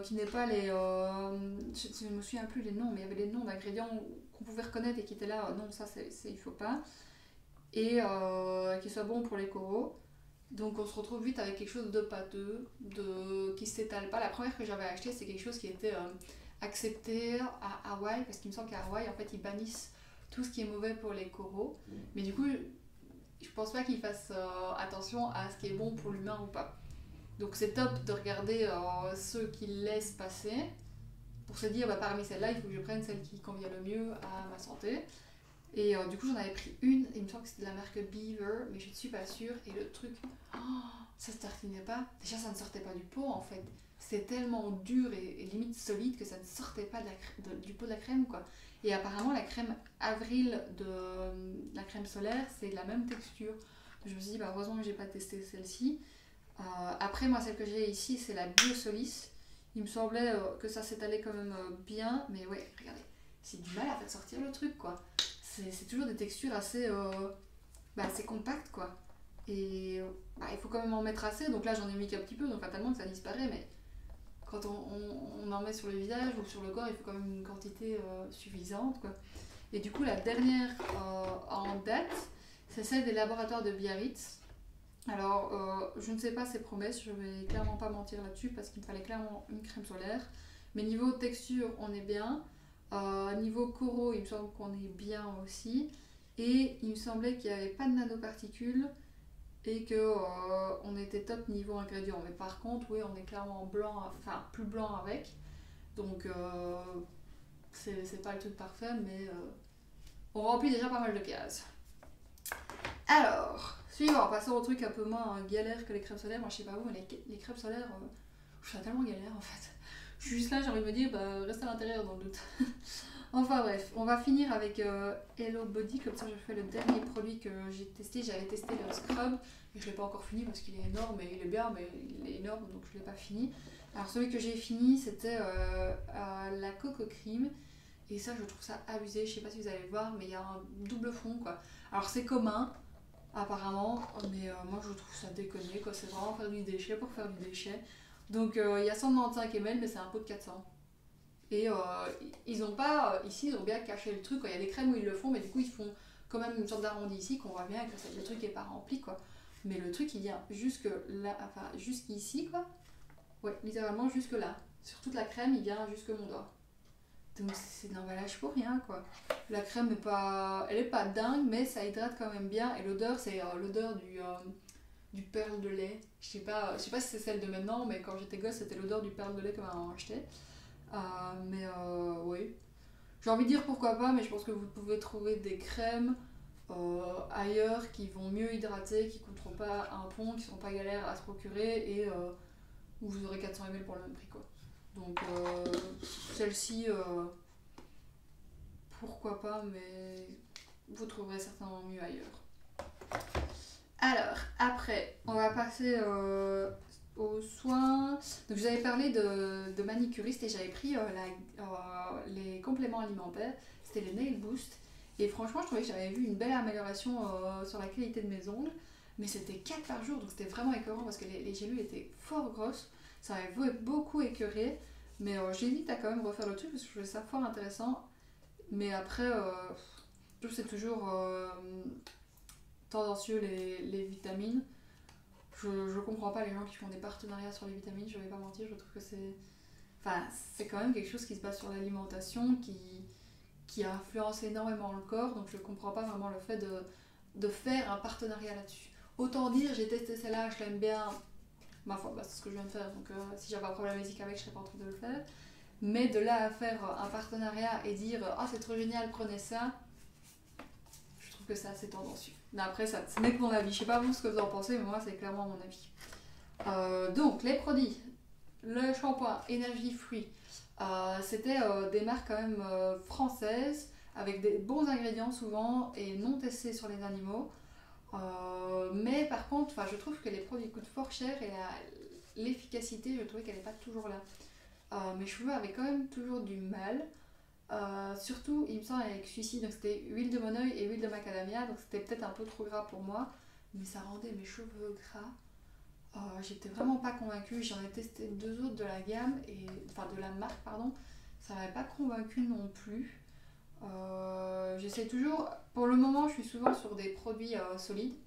qui n'est pas les. Je ne me souviens plus les noms, mais il y avait les noms d'ingrédients qu'on pouvait reconnaître et qui étaient là, non, ça, il faut pas. Et qui soit bon pour les coraux. Donc on se retrouve vite avec quelque chose de pâteux, qui s'étale pas. La première que j'avais achetée, c'est quelque chose qui était accepté à Hawaï, parce qu'il me semble qu'à Hawaï, en fait, ils bannissent tout ce qui est mauvais pour les coraux. Mais du coup, je pense pas qu'ils fassent attention à ce qui est bon pour l'humain ou pas. Donc c'est top de regarder ceux qui laissent passer pour se dire parmi celles-là, il faut que je prenne celle qui convient le mieux à ma santé. Et du coup, j'en avais pris une, il me semble que c'était de la marque Beaver, mais je ne suis pas sûre. Et le truc, ça se tartinait pas. Déjà, ça ne sortait pas du pot en fait. C'était tellement dur et limite solide que ça ne sortait pas du pot de la crème quoi. Et apparemment, la crème Avril de la crème solaire, c'est de la même texture. Je me suis dit, heureusement que j'ai pas testé celle-ci. Après, moi, celle que j'ai ici, c'est la Biosolis. Il me semblait que ça s'étalait quand même bien, mais ouais, regardez, c'est du mal à faire sortir le truc quoi. C'est toujours des textures assez compactes quoi. Et il faut quand même en mettre assez, donc là j'en ai mis qu'un petit peu, donc fatalement que ça disparaît, mais quand on en met sur le visage ou sur le corps, il faut quand même une quantité suffisante quoi. Et du coup, la dernière en date, c'est celle des laboratoires de Biarritz. Alors, je ne sais pas ses promesses, je vais clairement pas mentir là-dessus parce qu'il me fallait clairement une crème solaire. Mais niveau texture, on est bien. Niveau coraux, il me semble qu'on est bien aussi. Et il me semblait qu'il n'y avait pas de nanoparticules et qu'on était top niveau ingrédients. Mais par contre, oui, on est clairement blanc, enfin plus blanc avec. Donc, c'est pas le truc parfait, mais on remplit déjà pas mal de cases. Alors, suivant, passons au truc un peu moins galère que les crèmes solaires. Moi, je sais pas vous, mais les crèmes solaires, je suis tellement galère en fait. Je suis juste là, j'ai envie de me dire, reste à l'intérieur dans le doute. Enfin bref, on va finir avec Hello Body, comme ça je fais le dernier produit que j'ai testé. J'avais testé le scrub, mais je ne l'ai pas encore fini parce qu'il est énorme, et il est bien, mais il est énorme, donc je ne l'ai pas fini. Alors celui que j'ai fini, c'était la Coco Cream, et ça je trouve ça abusé, je sais pas si vous allez le voir, mais il y a un double fond quoi. Alors c'est commun, apparemment, mais moi je trouve ça déconné quoi, c'est vraiment faire du déchet pour faire du déchet. Donc il y a 195 ml, mais c'est un pot de 400. Et ils ont pas, ici ils ont bien caché le truc, quoi. Il y a des crèmes où ils le font, mais du coup ils font quand même une sorte d'arrondi ici, qu'on voit bien que le truc est pas rempli quoi. Mais le truc il vient jusque là, enfin jusqu'ici quoi. Ouais, littéralement jusque là. Sur toute la crème il vient jusque mon doigt. Donc c'est de l'emballage pour rien quoi. La crème est pas, elle est pas dingue, mais ça hydrate quand même bien. Et l'odeur, c'est l'odeur du perle de lait. Je sais pas si c'est celle de maintenant, mais quand j'étais gosse, c'était l'odeur du perle de lait que ma maman achetait. Oui. J'ai envie de dire pourquoi pas, mais je pense que vous pouvez trouver des crèmes ailleurs qui vont mieux hydrater, qui coûteront pas un pont, qui seront pas galères à se procurer et où vous aurez 400 ml pour le même prix quoi. Donc celle-ci, pourquoi pas, mais vous trouverez certainement mieux ailleurs. Alors, après, on va passer aux soins. Donc, je vous avais parlé de manicuriste et j'avais pris les compléments alimentaires. C'était les Nail Boost. Et franchement, je trouvais que j'avais vu une belle amélioration sur la qualité de mes ongles. Mais c'était 4 par jour, donc c'était vraiment écœurant parce que les gélules étaient fort grosses. Ça avait beaucoup écœuré. Mais j'hésite à quand même refaire le truc parce que je trouvais ça fort intéressant. Mais après, c'est toujours tendancieux les vitamines. Je comprends pas les gens qui font des partenariats sur les vitamines, je vais pas mentir, je trouve que c'est quand même quelque chose qui se base sur l'alimentation, qui influence énormément le corps, donc je comprends pas vraiment le fait de faire un partenariat là-dessus. Autant dire, j'ai testé celle-là, je l'aime bien, ma foi, c'est ce que je viens de faire, donc si j'avais un problème physique avec, je serais pas en train de le faire. Mais de là à faire un partenariat et dire « Ah, c'est trop génial, prenez ça », je trouve que c'est assez tendancieux. Mais après, ce n'est que mon avis. Je sais pas vous ce que vous en pensez, mais moi, c'est clairement mon avis. Donc, les produits. Le shampoing Energy Free. C'était des marques quand même françaises, avec des bons ingrédients souvent, et non testés sur les animaux. Mais par contre, je trouve que les produits coûtent fort cher, et l'efficacité, je trouvais qu'elle n'est pas toujours là. Mes cheveux avaient quand même toujours du mal. Surtout, il me semble avec celui-ci, donc c'était huile de moneuil et huile de macadamia, donc c'était peut-être un peu trop gras pour moi, mais ça rendait mes cheveux gras. J'étais vraiment pas convaincue, j'en ai testé 2 autres de la gamme, de la marque, pardon, ça m'avait pas convaincue non plus. J'essaie toujours, pour le moment, je suis souvent sur des produits solides,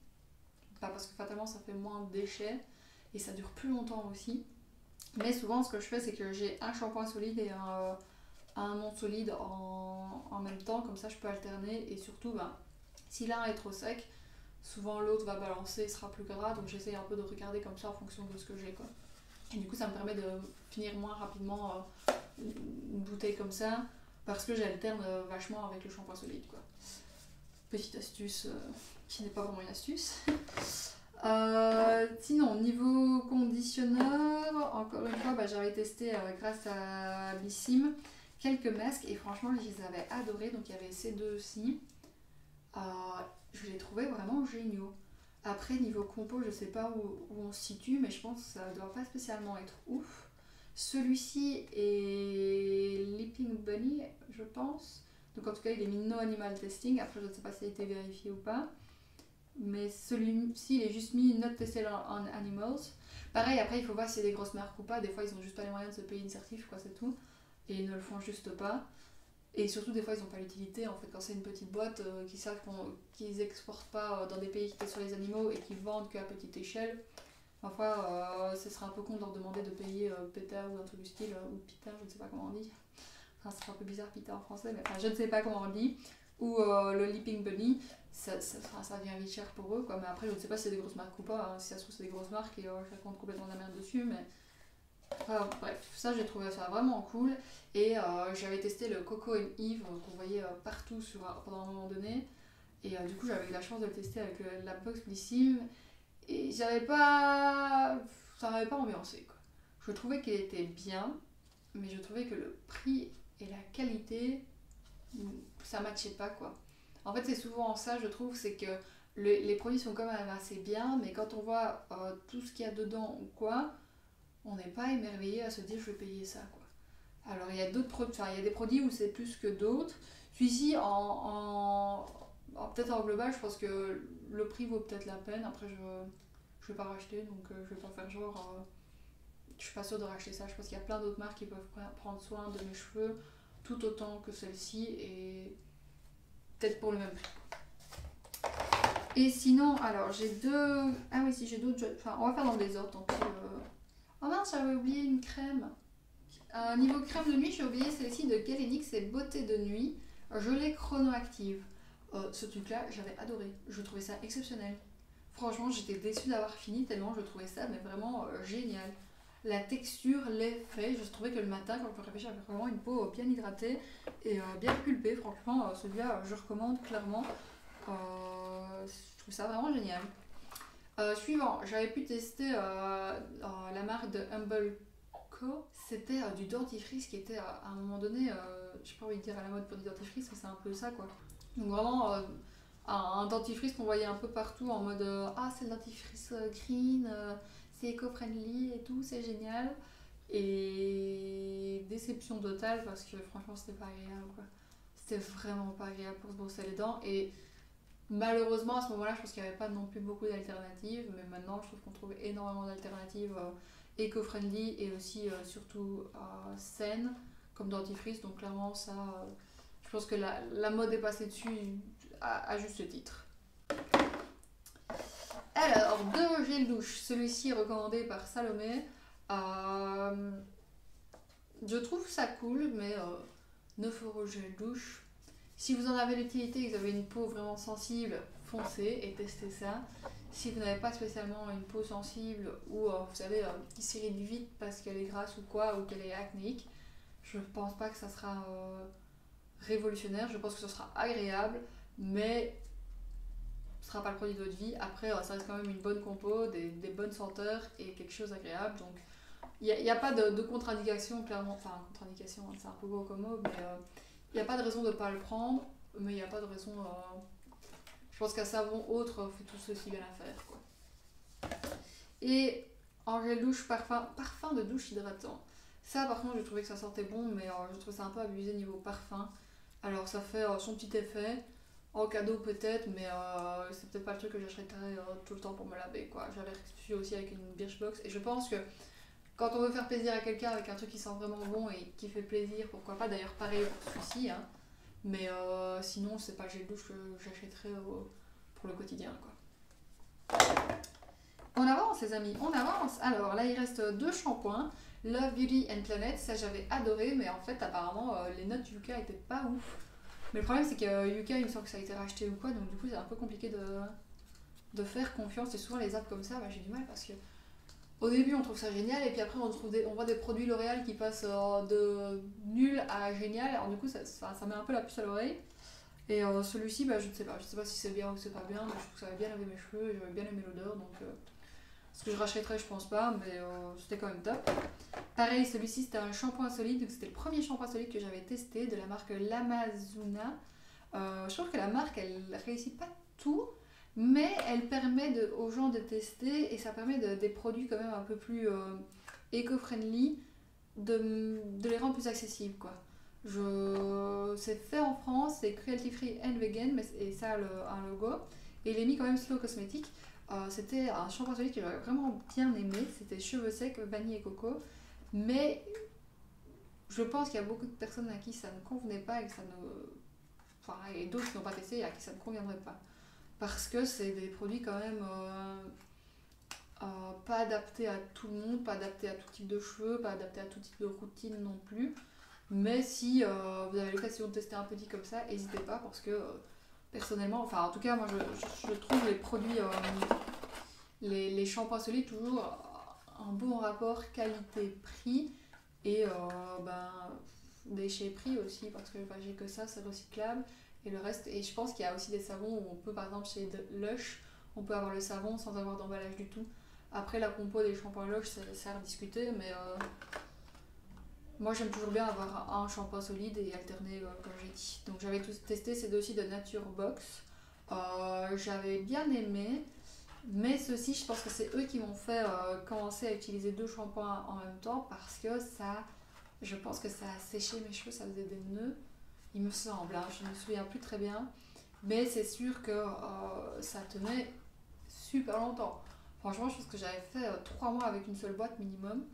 parce que fatalement ça fait moins de déchets et ça dure plus longtemps aussi. Mais souvent, ce que je fais, c'est que j'ai un shampoing solide et un non solide en même temps, comme ça je peux alterner. Et surtout, si l'un est trop sec, souvent l'autre va balancer, il sera plus gras. Donc j'essaye un peu de regarder comme ça en fonction de ce que j'ai, quoi. Et du coup, ça me permet de finir moins rapidement une bouteille comme ça, parce que j'alterne vachement avec le shampoing solide, quoi. Petite astuce qui n'est pas vraiment une astuce. Sinon, niveau conditionneur, encore une fois, j'avais testé grâce à Bissim quelques masques et franchement, je les avais adorés. Donc, il y avait ces deux aussi. Je les trouvais vraiment géniaux. Après, niveau compo, je sais pas où on se situe, mais je pense que ça doit pas spécialement être ouf. Celui-ci est Leaping Bunny, je pense. Donc, en tout cas, il est mis no animal testing. Après, je ne sais pas s'il a été vérifié ou pas. Mais celui-ci, il est juste mis not tested on animals. Pareil, après, il faut voir s'il y a des grosses marques ou pas. Des fois, ils ont juste pas les moyens de se payer une certif, quoi, c'est tout. Et ils ne le font juste pas. Et surtout, des fois, ils n'ont pas l'utilité. En fait, quand c'est une petite boîte qui savent qu'ils exportent pas dans des pays qui testent sur les animaux et qui vendent qu'à petite échelle, parfois, ce serait un peu con de leur demander de payer PETA ou un truc du style, ou PITA, je ne sais pas comment on dit. Enfin, c'est un peu bizarre PITA en français, mais je ne sais pas comment on le dit. Ou le Leaping Bunny, ça devient vite cher pour eux, quoi. Mais après, je ne sais pas si c'est des grosses marques ou pas. Si ça se trouve, c'est des grosses marques et je raconte complètement de la merde dessus. Mais bref, ça, j'ai trouvé ça vraiment cool. Et j'avais testé le Coco and Eve qu'on voyait partout pendant un moment donné. Et du coup, j'avais eu la chance de le tester avec la box Blissim. Et ça m'avait pas ambiancé, quoi. Je trouvais qu'il était bien, mais je trouvais que le prix et la qualité, ça matchait pas, quoi. En fait, c'est souvent ça, je trouve, c'est que les produits sont quand même assez bien, mais quand on voit tout ce qu'il y a dedans ou quoi, on n'est pas émerveillé à se dire je vais payer ça, quoi. Alors il y a il y a des produits où c'est plus que d'autres. Celui-ci, peut-être en global, je pense que le prix vaut peut-être la peine. Après, je vais pas racheter, donc je vais pas faire genre. Je suis pas sûre de racheter ça. Je pense qu'il y a plein d'autres marques qui peuvent prendre soin de mes cheveux tout autant que celle-ci et peut-être pour le même prix. Et sinon, alors j'ai deux. Ah oui, si j'ai d'autres. Enfin, on va faire dans le désordre. Tant pis. Oh mince, j'avais oublié une crème. Niveau crème de nuit, j'ai oublié celle-ci de Galénic, c'est Beauté de nuit, gelée chronoactive. Ce truc-là, j'avais adoré. Je trouvais ça exceptionnel. Franchement, j'étais déçue d'avoir fini tellement je trouvais ça mais vraiment génial. La texture, l'effet, je trouvais que le matin, quand je me réveillais, j'avais vraiment une peau bien hydratée et bien pulpée. Franchement, celui-là, je recommande clairement. Je trouve ça vraiment génial. Suivant, j'avais pu tester la marque de Humble Co. C'était du dentifrice qui était à un moment donné, je sais pas envie de dire à la mode pour du dentifrice, mais c'est un peu ça quoi. Donc vraiment un dentifrice qu'on voyait un peu partout en mode ah c'est le dentifrice green, c'est éco-friendly et tout, c'est génial. Et déception totale parce que franchement c'était pas agréable quoi. C'était vraiment pas agréable pour se brosser les dents et malheureusement à ce moment-là je pense qu'il n'y avait pas non plus beaucoup d'alternatives, mais maintenant je trouve qu'on trouve énormément d'alternatives éco-friendly et aussi surtout saines comme dentifrice, donc clairement ça je pense que la mode est passée dessus à juste titre. Alors, deux gels douche, celui-ci est recommandé par Salomé. Je trouve ça cool, mais 9 € gel douche. Si vous en avez l'utilité et que vous avez une peau vraiment sensible, foncez et testez ça. Si vous n'avez pas spécialement une peau sensible ou vous savez qui s'irrite vite parce qu'elle est grasse ou quoi, ou qu'elle est acnéique, je pense pas que ça sera révolutionnaire. Je pense que ce sera agréable, mais ce sera pas le produit de votre vie. Après, ça reste quand même une bonne compo, des bonnes senteurs et quelque chose d'agréable. Donc, il n'y a pas de contre-indication, clairement. Enfin, contre-indication, c'est un peu gros comme mot, mais il n'y a pas de raison de ne pas le prendre. Mais il n'y a pas de raison. Je pense qu'un savon autre fait tout aussi bien l'affaire, quoi. Et en gel douche, parfum de douche hydratant. Ça, par contre, j'ai trouvé que ça sentait bon, mais je trouve ça un peu abusé niveau parfum. Alors, ça fait son petit effet. En cadeau peut-être, mais c'est peut-être pas le truc que j'achèterais tout le temps pour me laver quoi. J'avais reçu aussi avec une Birchbox et je pense que quand on veut faire plaisir à quelqu'un avec un truc qui sent vraiment bon et qui fait plaisir, pourquoi pas, d'ailleurs pareil pour celui-ci, hein. Mais sinon c'est pas le gel douche que j'achèterais pour le quotidien quoi. On avance les amis, on avance. Alors là il reste 2 shampoings, Love Beauty and Planet, ça j'avais adoré mais en fait apparemment les notes du Yuka étaient pas ouf. Mais le problème c'est que Yuka il me semble que ça a été racheté ou quoi, donc du coup c'est un peu compliqué de faire confiance et souvent les apps comme ça j'ai du mal parce que au début on trouve ça génial et puis après on voit des produits L'Oréal qui passent de nul à génial, alors du coup ça met un peu la puce à l'oreille et celui-ci je ne sais pas si c'est bien ou c'est pas bien, mais je trouve que ça va bien laver mes cheveux et j'avais bien aimé l'odeur donc ce que je rachèterais je pense pas, mais c'était quand même top. Pareil, celui-ci c'était un shampoing solide, donc c'était le premier shampoing solide que j'avais testé de la marque L'Amazuna. Je trouve que la marque elle réussit pas tout, mais elle permet aux gens de tester et ça permet des produits quand même un peu plus éco-friendly de les rendre plus accessibles quoi. C'est fait en France, c'est cruelty free and vegan, et ça a un logo et il est mis quand même Slow Cosmétique. C'était un shampoing solide que j'avais vraiment bien aimé, c'était cheveux secs, vanille et coco, mais je pense qu'il y a beaucoup de personnes à qui ça ne convenait pas et que ça ne... Enfin, et d'autres qui n'ont pas testé et à qui ça ne conviendrait pas. Parce que c'est des produits quand même pas adaptés à tout le monde, pas adaptés à tout type de cheveux, pas adaptés à tout type de routine non plus. Mais si vous avez l'occasion de tester un petit comme ça, n'hésitez pas parce que personnellement, enfin en tout cas moi je trouve les produits, les shampoings solides toujours un bon rapport qualité-prix et des chez prix aussi parce que j'ai que ça, c'est recyclable et le reste, et je pense qu'il y a aussi des savons où on peut par exemple chez Lush, on peut avoir le savon sans avoir d'emballage du tout. Après la compo des shampoings Lush c'est à rediscuter, mais moi j'aime toujours bien avoir un shampoing solide et alterner comme j'ai dit. Donc j'avais testé ces deux-ci de Nature Box. J'avais bien aimé, mais ceux-ci je pense que c'est eux qui m'ont fait commencer à utiliser 2 shampoings en même temps parce que je pense que ça a séché mes cheveux, ça faisait des nœuds, il me semble, hein, je ne me souviens plus très bien, mais c'est sûr que ça tenait super longtemps. Franchement je pense que j'avais fait 3 mois avec une seule boîte minimum.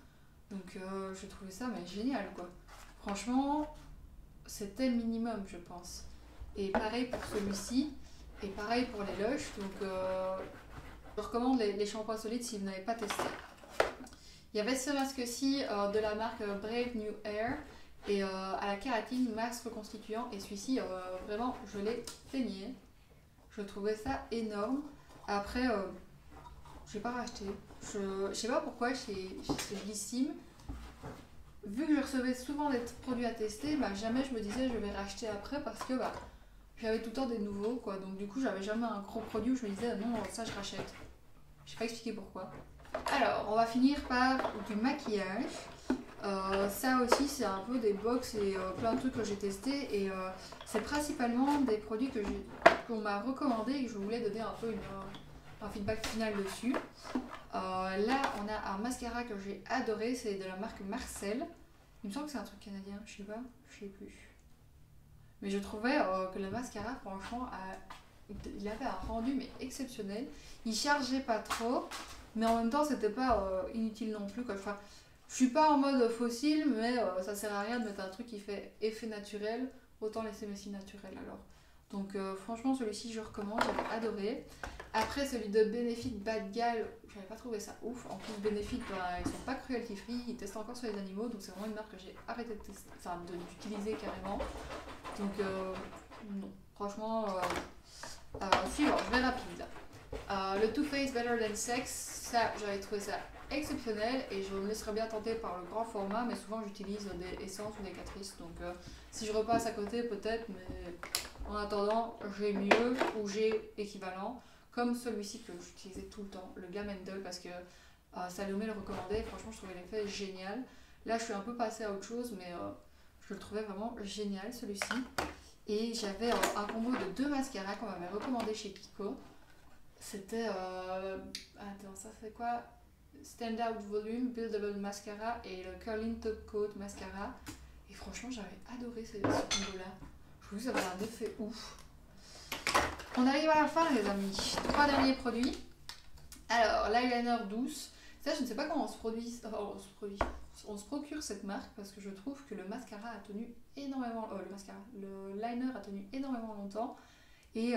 Donc je trouvais ça mais génial quoi. Franchement, c'était le minimum je pense. Et pareil pour celui-ci, et pareil pour les Lush. Donc je recommande les shampoings solides si vous n'avez pas testé. Il y avait ce masque-ci de la marque Brave New Air et à la kératine, masque reconstituant. Et celui-ci, vraiment, je l'ai saigné. Je trouvais ça énorme. Après, je n'ai pas racheté. Je sais pas pourquoi chez Blissim, vu que je recevais souvent des produits à tester, bah, jamais je me disais je vais racheter après parce que bah, j'avais tout le temps des nouveaux, quoi. Donc du coup, j'avais jamais un gros produit où je me disais non, ça je rachète. Je sais pas expliquer pourquoi. Alors, on va finir par du maquillage. Ça aussi, c'est un peu des box et plein de trucs que j'ai testés. Et c'est principalement des produits qu'on m'a recommandé et que je voulais donner un peu un feedback final dessus. Là, on a un mascara que j'ai adoré, c'est de la marque Marcel. Il me semble que c'est un truc canadien, je sais pas, je sais plus. Mais je trouvais que le mascara, franchement, il avait un rendu mais exceptionnel. Il chargeait pas trop, mais en même temps, c'était pas inutile non plus, quoi. Enfin, je suis pas en mode fossile, mais ça sert à rien de mettre un truc qui fait effet naturel, autant laisser mes cils naturels alors. Donc franchement, celui-ci, je recommande, j'avais adoré. Après, celui de Benefit Bad Gal, j'avais pas trouvé ça ouf. En plus, Benefit, ils sont pas cruelty free, ils testent encore sur les animaux, donc c'est vraiment une marque que j'ai arrêté de tester, enfin d'utiliser carrément. Donc non, franchement, suivant, je vais rapide. Le Too Faced Better Than Sex, ça, j'avais trouvé ça exceptionnel et je me laisserais bien tenter par le grand format, mais souvent j'utilise des essences ou des catrices, donc si je repasse à côté peut-être, mais en attendant j'ai mieux ou j'ai équivalent, comme celui-ci que j'utilisais tout le temps, le Glam Handle, parce que Salomé le recommandait, franchement je trouvais l'effet génial. Là je suis un peu passée à autre chose, mais je le trouvais vraiment génial celui-ci. Et j'avais un combo de 2 mascaras qu'on m'avait recommandé chez Kiko. C'était attends, ça c'est quoi? Stand Out Volume, Buildable Mascara et le Curling Top Coat Mascara. Et franchement, j'avais adoré ce combo-là. Je trouve que ça avait un effet ouf. On arrive à la fin, les amis. 3 derniers produits. Alors, l'eyeliner douce. Ça, je ne sais pas comment on se produit. On se procure cette marque parce que je trouve que le mascara a tenu énormément. Le liner a tenu énormément longtemps. Et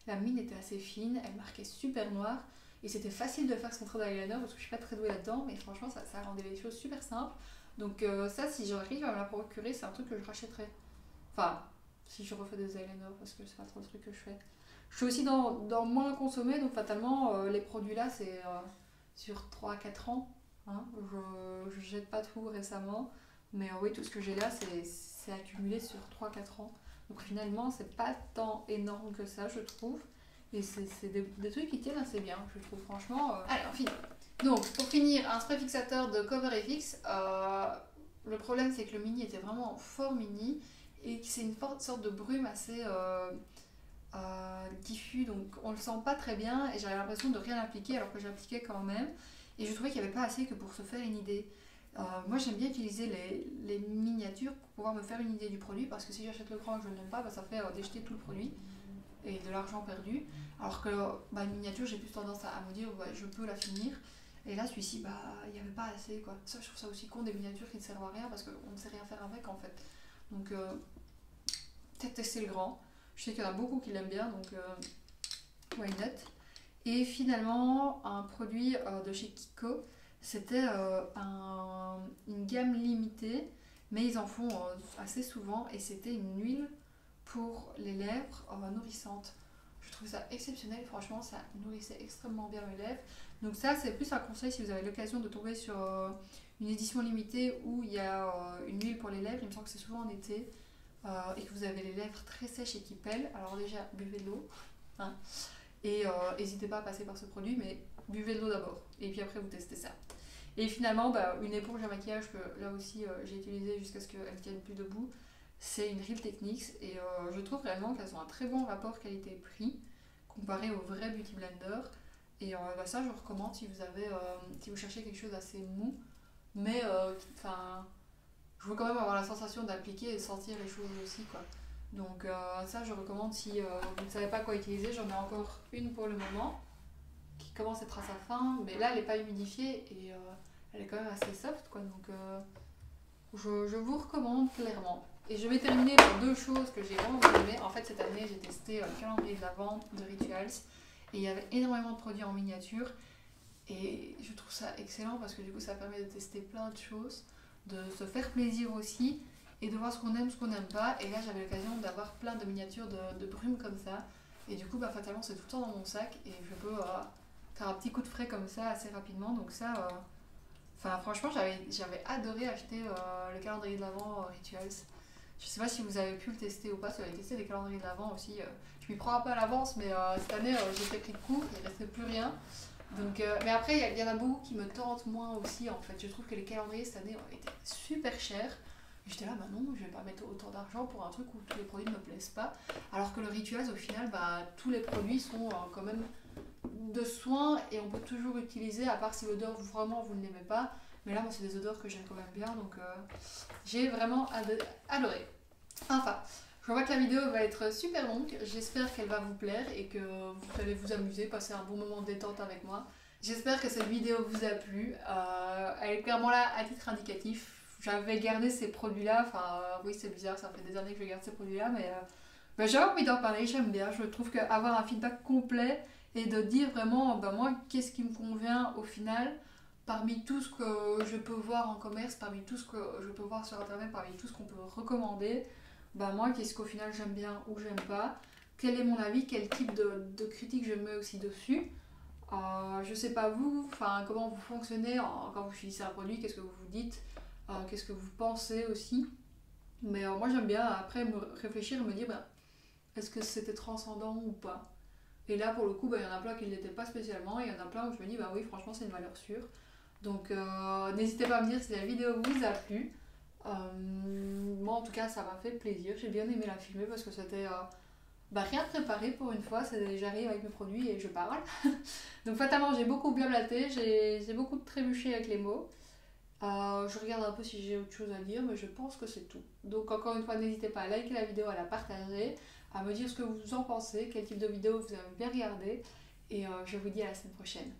la mine était assez fine, elle marquait super noir. Et c'était facile de faire son trait d'eyeliner parce que je suis pas très douée là-dedans, mais franchement ça rendait les choses super simples. Donc ça, si j'arrive à me la procurer, c'est un truc que je rachèterais. Enfin, si je refais des eyeliners parce que c'est pas trop le truc que je fais. Je suis aussi dans moins consommer, donc fatalement les produits là c'est sur 3-4 ans. Hein. Je jette pas tout récemment, mais oui, tout ce que j'ai là c'est accumulé sur 3-4 ans. Donc finalement c'est pas tant énorme que ça, je trouve. Et c'est des trucs qui tiennent assez bien, je trouve, franchement. Allez, on finit. Donc, pour finir, un spray fixateur de CoverFX. Le problème, c'est que le mini était vraiment fort mini et que c'est une sorte de brume assez diffus, donc on le sent pas très bien et j'avais l'impression de rien appliquer alors que j'appliquais quand même. Et je trouvais qu'il n'y avait pas assez que pour se faire une idée. Moi, j'aime bien utiliser les miniatures pour pouvoir me faire une idée du produit parce que si j'achète le grand et que je ne l'aime pas, ça fait déjeter tout le produit et de l'argent perdu, alors que une miniature j'ai plus tendance à me dire je peux la finir, et là celui-ci il n'y avait pas assez quoi. Ça, je trouve ça aussi con, des miniatures qui ne servent à rien parce qu'on ne sait rien faire avec en fait. Donc peut-être tester le grand, je sais qu'il y en a beaucoup qui l'aiment bien, donc why not. Et finalement un produit de chez Kiko, c'était une gamme limitée, mais ils en font assez souvent, et c'était une huile pour les lèvres nourrissantes. Je trouve ça exceptionnel, franchement ça nourrissait extrêmement bien mes lèvres. Donc ça c'est plus un conseil si vous avez l'occasion de tomber sur une édition limitée où il y a une huile pour les lèvres. Il me semble que c'est souvent en été et que vous avez les lèvres très sèches et qui pèlent. Alors déjà buvez de l'eau hein, et n'hésitez pas à passer par ce produit, mais buvez de l'eau d'abord et puis après vous testez ça. Et finalement une éponge à maquillage que là aussi j'ai utilisée jusqu'à ce qu'elle tienne plus debout. C'est une Real Techniques et je trouve réellement qu'elles ont un très bon rapport qualité-prix comparé au vrai Beauty Blender. Et ça, je recommande si vous cherchez quelque chose d'assez mou, mais je veux quand même avoir la sensation d'appliquer et sentir les choses aussi, quoi. Donc ça, je recommande si vous ne savez pas quoi utiliser. J'en ai encore une pour le moment qui commence à être à sa fin, mais là, elle n'est pas humidifiée et elle est quand même assez soft, quoi. Donc je vous recommande clairement. Et je vais terminer par 2 choses que j'ai vraiment aimé. En fait, cette année, j'ai testé le calendrier de l'Avent de Rituals et il y avait énormément de produits en miniature. Et je trouve ça excellent parce que du coup ça permet de tester plein de choses, de se faire plaisir aussi et de voir ce qu'on n'aime pas. Et là j'avais l'occasion d'avoir plein de miniatures de brumes comme ça. Et du coup bah, fatalement c'est tout le temps dans mon sac et je peux faire un petit coup de frais comme ça assez rapidement. Donc ça, enfin franchement j'avais adoré acheter le calendrier de l'Avent Rituals. Je sais pas si vous avez pu le tester ou pas, si vous avez testé les calendriers de l'Avent aussi. Je m'y prends un peu à l'avance mais cette année j'ai fait pris de court, il restait plus rien. Donc, mais après, il y en a beaucoup qui me tentent moins aussi en fait. Je trouve que les calendriers cette année ont été super chers. Et j'étais là, bah non, je vais pas mettre autant d'argent pour un truc où tous les produits ne me plaisent pas. Alors que le Rituals, au final, bah, tous les produits sont quand même de soin et on peut toujours utiliser, à part si l'odeur vraiment vous ne l'aimez pas. Mais là, moi, c'est des odeurs que j'aime quand même bien, donc j'ai vraiment adoré. Enfin, je vois que la vidéo va être super longue, j'espère qu'elle va vous plaire et que vous allez vous amuser, passer un bon moment de détente avec moi. J'espère que cette vidéo vous a plu, elle est clairement là à titre indicatif. J'avais gardé ces produits-là, enfin oui c'est bizarre, ça fait des années que je garde ces produits-là, mais bah, j'avais envie d'en parler, j'aime bien. Je trouve qu'avoir un feedback complet et de dire vraiment, bah, moi, qu'est-ce qui me convient au final, parmi tout ce que je peux voir en commerce, parmi tout ce que je peux voir sur internet, parmi tout ce qu'on peut recommander, bah moi, qu'est-ce qu'au final j'aime bien ou j'aime pas, quel est mon avis, quel type de critique je mets aussi dessus. Je sais pas vous, enfin comment vous fonctionnez quand vous utilisez un produit, qu'est-ce que vous vous dites, qu'est-ce que vous pensez aussi. Mais moi j'aime bien après me réfléchir et me dire bah, est-ce que c'était transcendant ou pas. Et là pour le coup, bah, il y en a plein qui ne l'étaient pas spécialement, et il y en a plein où je me dis bah oui franchement c'est une valeur sûre. Donc n'hésitez pas à me dire si la vidéo vous a plu. Moi en tout cas ça m'a fait plaisir, j'ai bien aimé la filmer parce que c'était bah, rien de préparé pour une fois, j'arrive avec mes produits et je parle. Donc fatalement j'ai beaucoup blablaté, j'ai beaucoup trébuché avec les mots. Je regarde un peu si j'ai autre chose à dire, mais je pense que c'est tout. Donc encore une fois n'hésitez pas à liker la vidéo, à la partager, à me dire ce que vous en pensez, quel type de vidéo vous avez bien regardé, et je vous dis à la semaine prochaine.